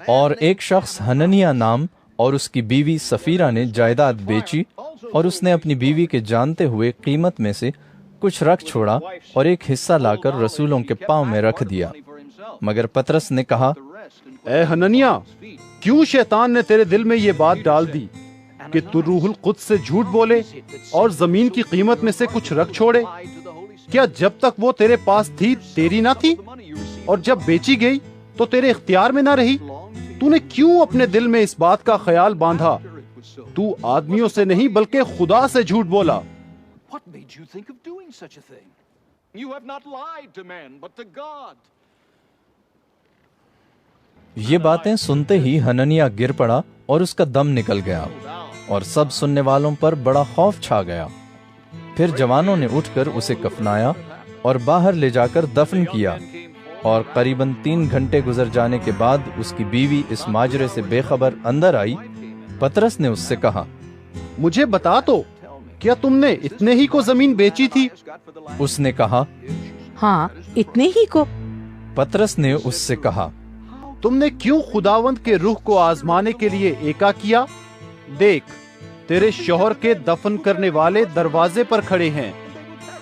اور ایک شخص ہننیا نام اور اس کی بیوی سفیرہ نے جائیداد بیچی، اور اس نے اپنی بیوی کے جانتے ہوئے قیمت میں سے کچھ رکھ چھوڑا اور ایک حصہ لا کر رسولوں کے پاؤں میں رکھ دیا۔ مگر پطرس نے کہا، اے ہننیا، کیوں شیطان نے تیرے دل میں یہ بات ڈال دی کہ تو روح القدس سے جھوٹ بولے اور زمین کی قیمت میں سے کچھ رکھ چھوڑے؟ کیا جب تک وہ تیرے پاس تھی تیری نہ تھی، اور جب بیچی گئی تو تیرے اختیار میں نہ رہی؟ تو نے کیوں اپنے دل میں اس بات کا خیال باندھا؟ تو آدمیوں سے نہیں بلکہ خدا سے جھوٹ بولا۔ What made you think of doing such a thing? You have not lied to man, but to God. یہ باتیں سنتے ہی ہننیا گر پڑا اور اس کا دم نکل گیا، اور سب سننے والوں پر بڑا خوف چھا گیا۔ پھر جوانوں نے اٹھ کر اسے کفنایا اور باہر لے جا کر دفن کیا، اور قریباً 3 گھنٹے گزر جانے کے بعد اس کی بیوی اس ماجرے سے بے خبر اندر آئی۔ پطرس نے اس سے کہا، مجھے بتا تو، کیا تم نے اتنے ہی کو زمین بیچی تھی؟ اس نے کہا، ہاں، اتنے ہی کو۔ پطرس نے اس سے کہا، تم نے کیوں خداوند کے روح کو آزمانے کے لیے ایکا کیا؟ دیکھ، تیرے شوہر کے دفن کرنے والے دروازے پر کھڑے ہیں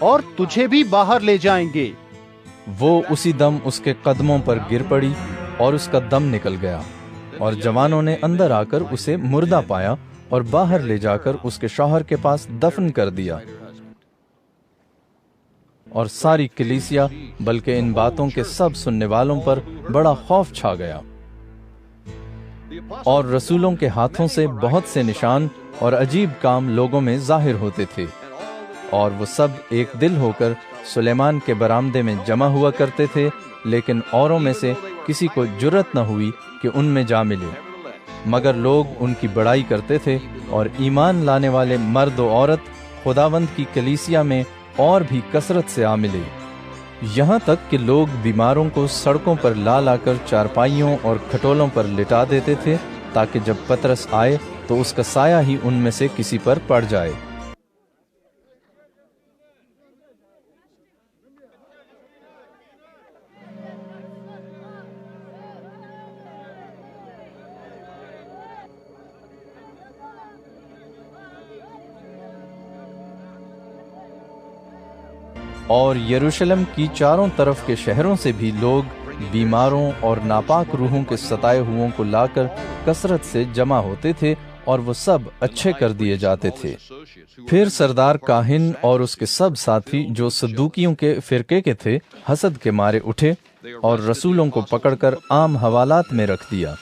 اور تجھے بھی باہر لے جائیں گے۔ وہ اسی دم اس کے قدموں پر گر پڑی اور اس کا دم نکل گیا، اور جوانوں نے اندر آ کر اسے مردہ پایا اور باہر لے جا کر اس کے شوہر کے پاس دفن کر دیا۔ اور ساری کلیسیا بلکہ ان باتوں کے سب سننے والوں پر بڑا خوف چھا گیا۔ اور رسولوں کے ہاتھوں سے بہت سے نشان اور عجیب کام لوگوں میں ظاہر ہوتے تھے، اور وہ سب ایک دل ہو کر سلیمان کے برآمدے میں جمع ہوا کرتے تھے، لیکن اوروں میں سے کسی کو جرأت نہ ہوئی کہ ان میں جا ملے، مگر لوگ ان کی بڑائی کرتے تھے، اور ایمان لانے والے مرد و عورت خداوند کی کلیسیا میں اور بھی کثرت سے آ ملے، یہاں تک کہ لوگ بیماروں کو سڑکوں پر لا لا کر چارپائیوں اور کھٹولوں پر لٹا دیتے تھے، تاکہ جب پطرس آئے تو اس کا سایہ ہی ان میں سے کسی پر پڑ جائے۔ اور یروشلم کی چاروں طرف کے شہروں سے بھی لوگ بیماروں اور ناپاک روحوں کے ستائے ہوئوں کو لا کر کثرت سے جمع ہوتے تھے، اور وہ سب اچھے کر دیے جاتے تھے۔ پھر سردار کاہن اور اس کے سب ساتھی جو صدوقیوں کے فرقے کے تھے، حسد کے مارے اٹھے اور رسولوں کو پکڑ کر عام حوالات میں رکھ دیا۔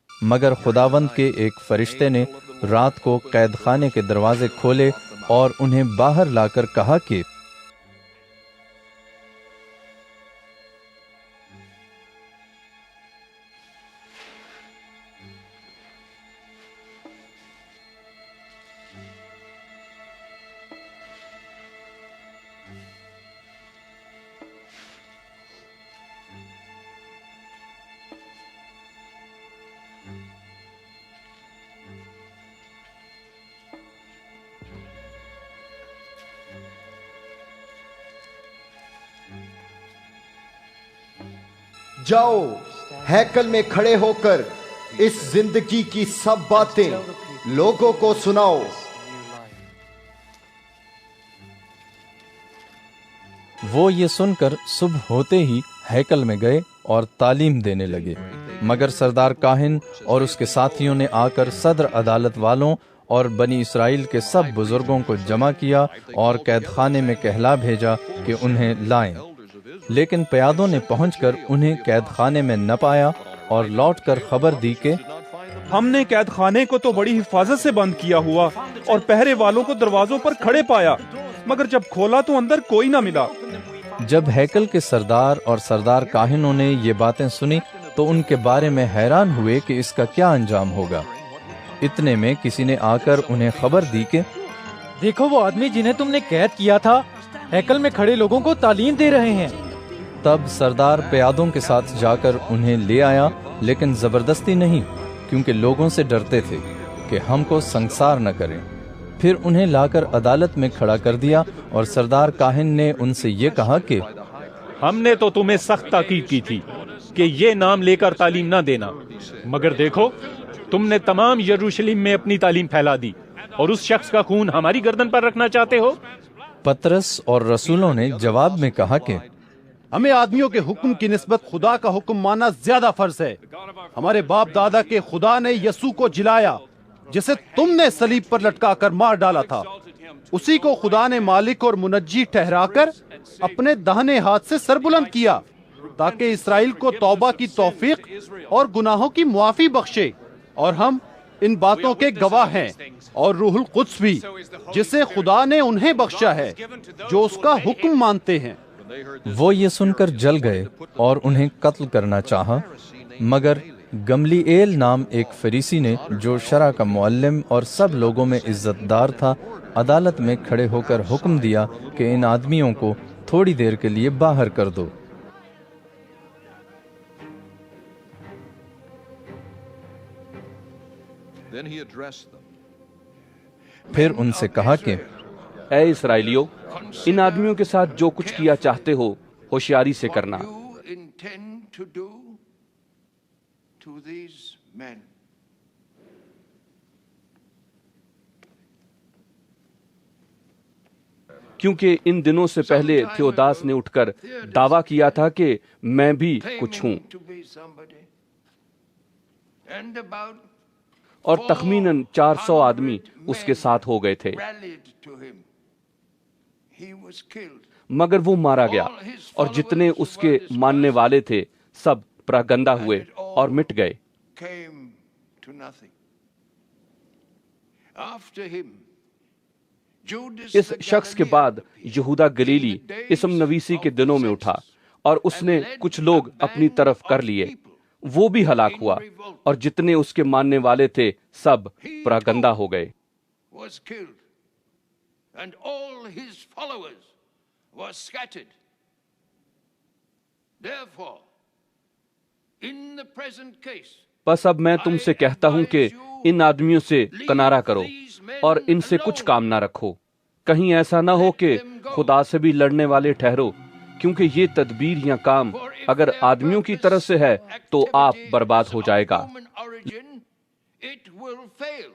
مگر خداوند کے ایک فرشتے نے رات کو قید خانے کے دروازے کھولے اور انہیں باہر لا کر کہا کہ جاؤ، ہیکل میں کھڑے ہو کر اس زندگی کی سب باتیں لوگوں کو سناؤ۔ وہ یہ سن کر صبح ہوتے ہی ہیکل میں گئے اور تعلیم دینے لگے، مگر سردار کاہن اور اس کے ساتھیوں نے آ کر صدر عدالت والوں اور بنی اسرائیل کے سب بزرگوں کو جمع کیا اور قید خانے میں کہلا بھیجا کہ انہیں لائیں، لیکن پیادوں نے پہنچ کر انہیں قید خانے میں نہ پایا، اور لوٹ کر خبر دی کہ ہم نے قید خانے کو تو بڑی حفاظت سے بند کیا ہوا اور پہرے والوں کو دروازوں پر کھڑے پایا، مگر جب کھولا تو اندر کوئی نہ ملا۔ جب ہیکل کے سردار اور سردار کاہنوں نے یہ باتیں سنی تو ان کے بارے میں حیران ہوئے کہ اس کا کیا انجام ہوگا۔ اتنے میں کسی نے آ کر انہیں خبر دی کہ دیکھو، وہ آدمی جنہیں تم نے قید کیا تھا ہیکل میں کھڑے لوگوں کو تعلیم دے رہے ہیں۔ تب سردار پیادوں کے ساتھ جا کر انہیں لے آیا، لیکن زبردستی نہیں، کیونکہ لوگوں سے ڈرتے تھے کہ ہم کو سنگسار نہ کریں۔ پھر انہیں لا کر عدالت میں کھڑا کر دیا، اور سردار کاہن نے ان سے یہ کہا کہ ہم نے تو تمہیں سخت تاکید کی تھی کہ یہ نام لے کر تعلیم نہ دینا، مگر دیکھو تم نے تمام یروشلم میں اپنی تعلیم پھیلا دی، اور اس شخص کا خون ہماری گردن پر رکھنا چاہتے ہو؟ پطرس اور رسولوں نے جواب میں کہا کہ ہمیں آدمیوں کے حکم کی نسبت خدا کا حکم ماننا زیادہ فرض ہے۔ ہمارے باپ دادا کے خدا نے یسوع کو جلایا، جسے تم نے صلیب پر لٹکا کر مار ڈالا تھا۔ اسی کو خدا نے مالک اور منجی ٹھہرا کر اپنے داہنے ہاتھ سے سربلند کیا، تاکہ اسرائیل کو توبہ کی توفیق اور گناہوں کی معافی بخشے۔ اور ہم ان باتوں کے گواہ ہیں، اور روح القدس بھی، جسے خدا نے انہیں بخشا ہے جو اس کا حکم مانتے ہیں۔ وہ یہ سن کر جل گئے اور انہیں قتل کرنا چاہا، مگر گملیئیل نام ایک فریسی نے، جو شرع کا معلم اور سب لوگوں میں عزت دار تھا، عدالت میں کھڑے ہو کر حکم دیا کہ ان آدمیوں کو تھوڑی دیر کے لیے باہر کر دو۔ Then he addressed them. پھر ان سے کہا کہ اے اسرائیلیو، ان آدمیوں کے ساتھ جو کچھ کیا چاہتے ہو ہوشیاری سے کرنا۔ What you intend to do to these men? کیونکہ ان دنوں سے پہلے تھیوداس نے اٹھ کر دعویٰ کیا تھا کہ میں بھی کچھ ہوں، To be somebody. And about اور تخمیناً 400 آدمی اس کے ساتھ ہو گئے تھے، rallied to him. He was killed. مگر وہ مارا گیا، اور جتنے اس کے ماننے والے تھے سب پراگندہ ہوئے اور مٹ گئے۔ Came to nothing. After him, Judas اس شخص کے بعد یہودا گلیلی اسم نویسی کے دنوں میں اٹھا، اور اس نے کچھ لوگ اپنی طرف کر لیے، وہ بھی ہلاک ہوا، اور جتنے اس کے ماننے والے تھے سب پراگندہ ہو گئے۔ was killed, and all his followers were scattered. Therefore, in the present case, بس اب میں تم سے کہتا ہوں کہ ان آدمیوں سے کنارہ کرو اور ان سے کچھ کام نہ رکھو، کہیں ایسا نہ ہو کہ خدا سے بھی لڑنے والے ٹھہرو، کیونکہ یہ تدبیر یا کام اگر آدمیوں کی طرف سے ہے تو آپ برباد ہو جائے گا، human origin, it will fail.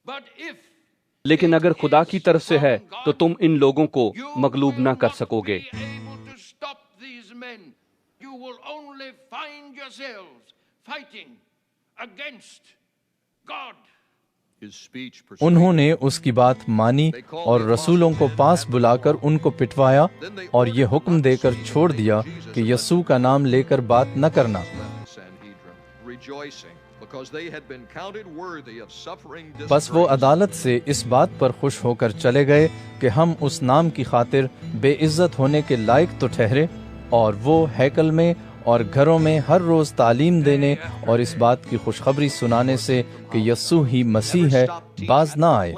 But if لیکن اگر خدا کی طرف سے ہے تو تم ان لوگوں کو مغلوب نہ کر سکو گے۔ you will not be able to stop these men, you will only find yourselves fighting against God. انہوں نے اس کی بات مانی اور رسولوں کو پاس بلا کر ان کو پٹوایا، اور یہ حکم دے کر چھوڑ دیا کہ یسوع کا نام لے کر بات نہ کرنا۔ بس وہ عدالت سے اس بات پر خوش ہو کر چلے گئے کہ ہم اس نام کی خاطر بے عزت ہونے کے لائق تو ٹھہرے، اور وہ ہیکل میں اور گھروں میں ہر روز تعلیم دینے اور اس بات کی خوشخبری سنانے سے کہ یسوع ہی مسیح ہے باز نہ آئے۔